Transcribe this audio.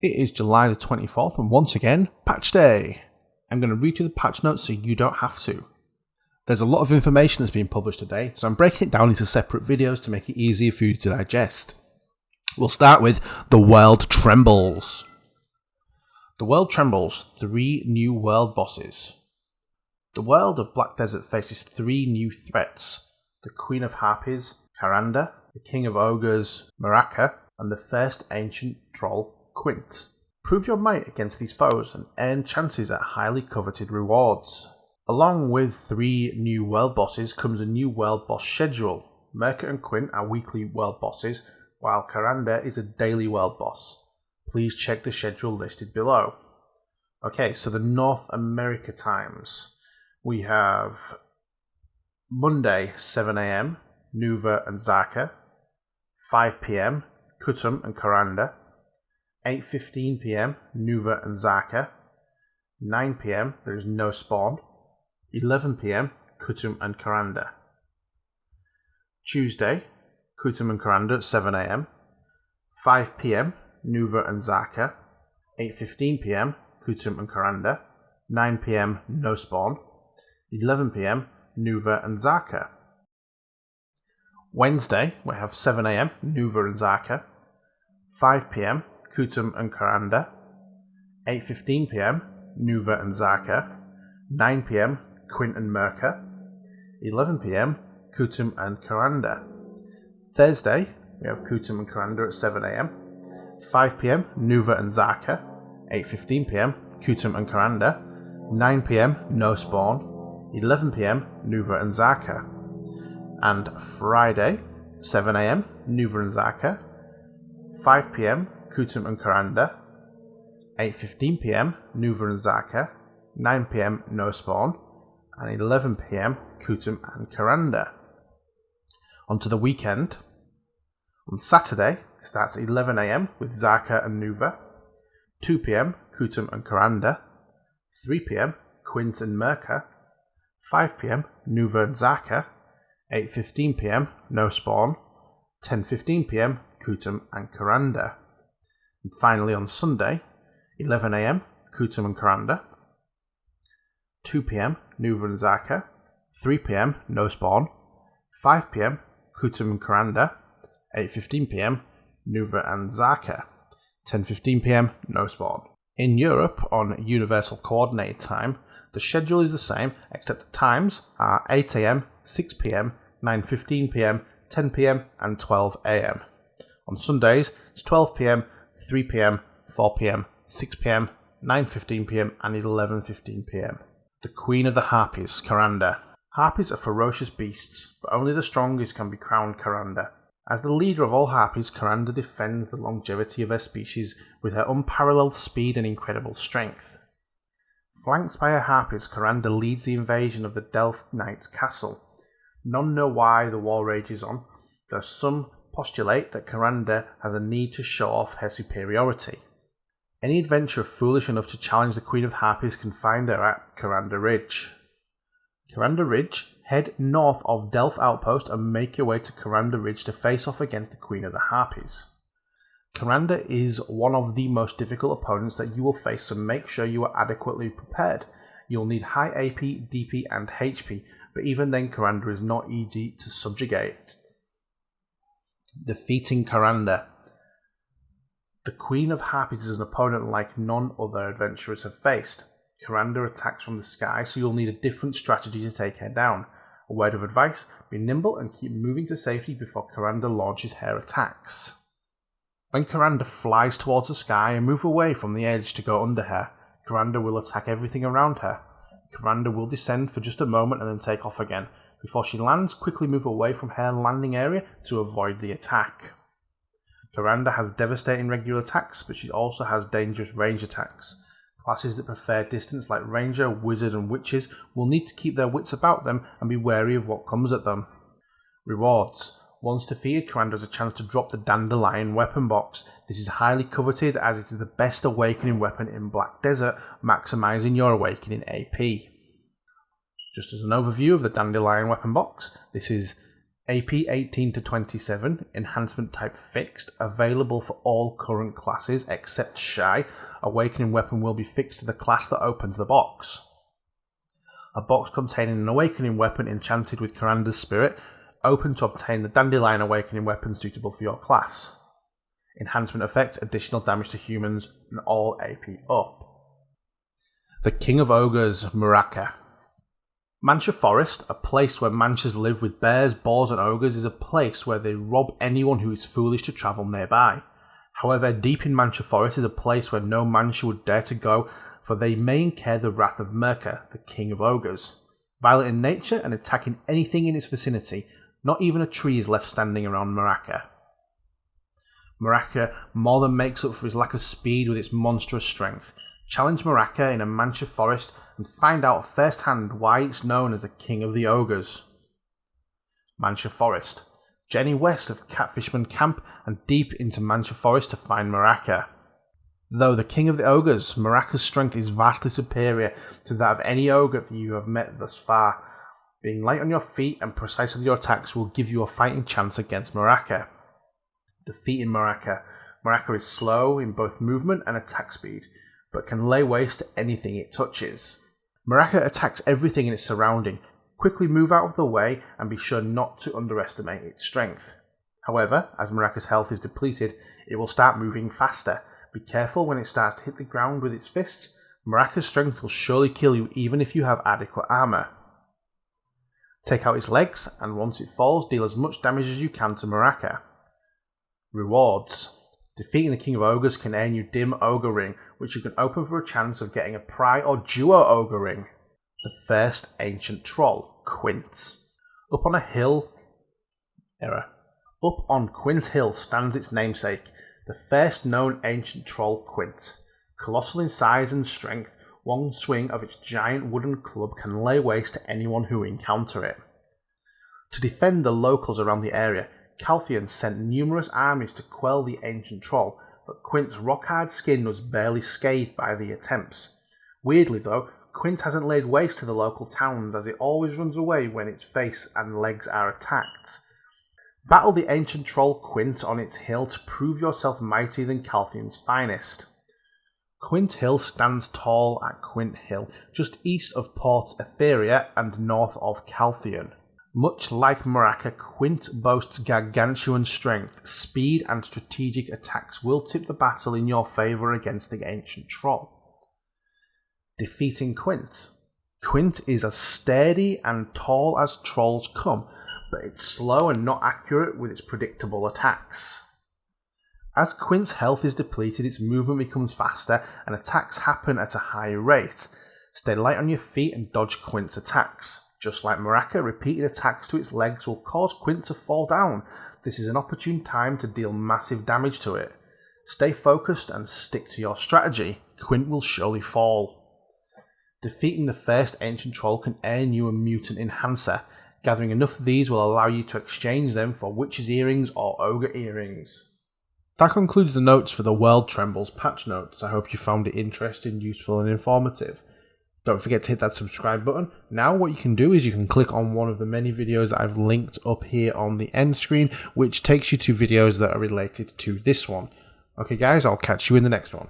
It is July the 24th, and once again, patch day. I'm going to read through the patch notes so you don't have to. There's a lot of information that's been published today, so I'm breaking it down into separate videos to make it easier for you to digest. We'll start with the world Trembles. The world Trembles, 3 new world bosses. The world of Black Desert faces 3 new threats: the Queen of Harpies Karanda, the King of Ogres Muraka, and the First Ancient Troll Quint. Prove your might against these foes and earn chances at highly coveted rewards. Along with 3 new world bosses comes a new world boss schedule. Muraka and Quint are weekly world bosses, while Karanda is a daily world boss. Please check the schedule listed below. Okay, so the North America times. We have Monday 7 AM, Nuva and Zaka. 5 PM, Kutum and Karanda. 8:15 PM, Nuva and Zaka. 9 PM, there is no spawn. 11 PM, Kutum and Karanda. Tuesday, Kutum and Karanda at 7 AM. 5 PM, Nuva and Zaka. 8:15 PM, Kutum and Karanda. 9 PM, no spawn. 11 PM, Nuva and Zaka. Wednesday, we have 7 AM, Nuva and Zaka. 5 PM, Kutum and Karanda. 8:15 PM, Nuva and Zaka. 9 PM, Quint and Muraka. 11 PM, Kutum and Karanda. Thursday, we have Kutum and Karanda at 7 AM. 5 PM, Nuva and Zaka. 8:15 PM, Kutum and Karanda. 9 PM, no spawn. 11 PM, Nuva and Zaka. And Friday, 7 AM, Nuva and Zaka. 5 PM, Kutum and Karanda. 8:15 PM, Nuva and Zaka. 9 PM, no spawn. And 11 PM, Kutum and Karanda. On to the weekend. On Saturday, it starts at 11 AM with Zaka and Nuva. 2 PM, Kutum and Karanda. 3 PM, Quint and Muraka. 5 PM, Nuva and Zaka. 8:15 PM, no spawn. 10:15 PM, Kutum and Karanda. And finally on Sunday, 11 AM, Kutum and Karanda. 2 PM, Nuva and Zaka. 3 PM, no spawn. 5 PM, Kutum and Karanda. 8:15 PM, Nuva and Zaka. 10:15 PM, no spawn. In Europe, on Universal Coordinated Time, the schedule is the same, except the times are 8 AM, 6 PM, 9:15 PM, 10 PM, and 12 AM. On Sundays, it's 12 PM, 3 PM, 4 PM, 6 PM, 9:15 PM, and 11:15 PM. The Queen of the Harpies Karanda. Harpies are ferocious beasts, but only the strongest can be crowned Karanda. As the leader of all harpies, Karanda defends the longevity of her species with her unparalleled speed and incredible strength. Flanked by her harpies, Karanda leads the invasion of the Delphe Knights Castle. None know why the war rages on, though some postulate that Karanda has a need to show off her superiority. Any adventurer foolish enough to challenge the Queen of Harpies can find her at Karanda Ridge. Karanda Ridge, head north of Delphe Outpost and make your way to Karanda Ridge to face off against the Queen of the Harpies. Karanda is one of the most difficult opponents that you will face, so make sure you are adequately prepared. You'll need high AP, DP and HP, but even then Karanda is not easy to subjugate. Defeating Karanda. The Queen of Harpies is an opponent like none other adventurers have faced. Karanda attacks from the sky, so you'll need a different strategy to take her down. A word of advice, be nimble and keep moving to safety before Karanda launches her attacks. When Karanda flies towards the sky and move away from the edge to go under her, Karanda will attack everything around her. Karanda will descend for just a moment and then take off again. Before she lands, quickly move away from her landing area to avoid the attack. Karanda has devastating regular attacks, but she also has dangerous range attacks. Classes that prefer distance like Ranger, Wizard and Witches will need to keep their wits about them and be wary of what comes at them. Rewards. Once defeated, Karanda has a chance to drop the Dandelion weapon box. This is highly coveted as it is the best awakening weapon in Black Desert, maximising your awakening AP. Just as an overview of the Dandelion weapon box, this is AP 18 to 27, enhancement type fixed, available for all current classes except Shy. Awakening weapon will be fixed to the class that opens the box. A box containing an awakening weapon enchanted with Karanda's spirit, open to obtain the Dandelion awakening weapon suitable for your class. Enhancement effects, additional damage to humans, and all AP up. The King of Ogres Muraka. Mancha Forest, a place where Manchas live with bears, boars and ogres, is a place where they rob anyone who is foolish to travel nearby. However, deep in Mancha Forest is a place where no Mancha would dare to go, for they may incur the wrath of Muraka, the King of Ogres. Violent in nature and attacking anything in its vicinity, not even a tree is left standing around Muraka. Muraka more than makes up for his lack of speed with its monstrous strength. Challenge Muraka in a Mancha Forest and find out firsthand why it's known as the King of the Ogres. Mancha Forest. Journey west of Catfishman Camp and deep into Mancha Forest to find Muraka. Though the King of the Ogres, Muraka's strength is vastly superior to that of any ogre you have met thus far. Being light on your feet and precise with your attacks will give you a fighting chance against Muraka. Defeating Muraka. Muraka is slow in both movement and attack speed, but can lay waste to anything it touches. Muraka attacks everything in its surrounding. Quickly move out of the way and be sure not to underestimate its strength. However, as Muraka's health is depleted, it will start moving faster. Be careful when it starts to hit the ground with its fists. Muraka's strength will surely kill you even if you have adequate armour. Take out its legs, and once it falls, deal as much damage as you can to Muraka. Rewards. Defeating the King of Ogres can earn you Dim Ogre Ring, which you can open for a chance of getting a Pry or Duo Ogre Ring. The First Ancient Troll Quint. Up on Quint Hill stands its namesake, the first known ancient troll Quint. Colossal in size and strength, one swing of its giant wooden club can lay waste to anyone who encounter it. To defend the locals around the area, Calphion sent numerous armies to quell the ancient troll, but Quint's rock-hard skin was barely scathed by the attempts. Weirdly though, Quint hasn't laid waste to the local towns, as it always runs away when its face and legs are attacked. Battle the ancient troll Quint on its hill to prove yourself mightier than Calphion's finest. Quint Hill stands tall at Quint Hill, just east of Port Etheria and north of Calphion. Much like Muraka, Quint boasts gargantuan strength. Speed and strategic attacks will tip the battle in your favour against the ancient troll. Defeating Quint. Quint is as sturdy and tall as trolls come, but it's slow and not accurate with its predictable attacks. As Quint's health is depleted, its movement becomes faster and attacks happen at a high rate. Stay light on your feet and dodge Quint's attacks. Just like Muraka, repeated attacks to its legs will cause Quint to fall down. This is an opportune time to deal massive damage to it. Stay focused and stick to your strategy. Quint will surely fall. Defeating the first ancient troll can earn you a mutant enhancer. Gathering enough of these will allow you to exchange them for witch's earrings or ogre earrings. That concludes the notes for the World Trembles patch notes. I hope you found it interesting, useful and informative. Don't forget to hit that subscribe button. Now what you can do is you can click on one of the many videos that I've linked up here on the end screen, which takes you to videos that are related to this one. Okay guys, I'll catch you in the next one.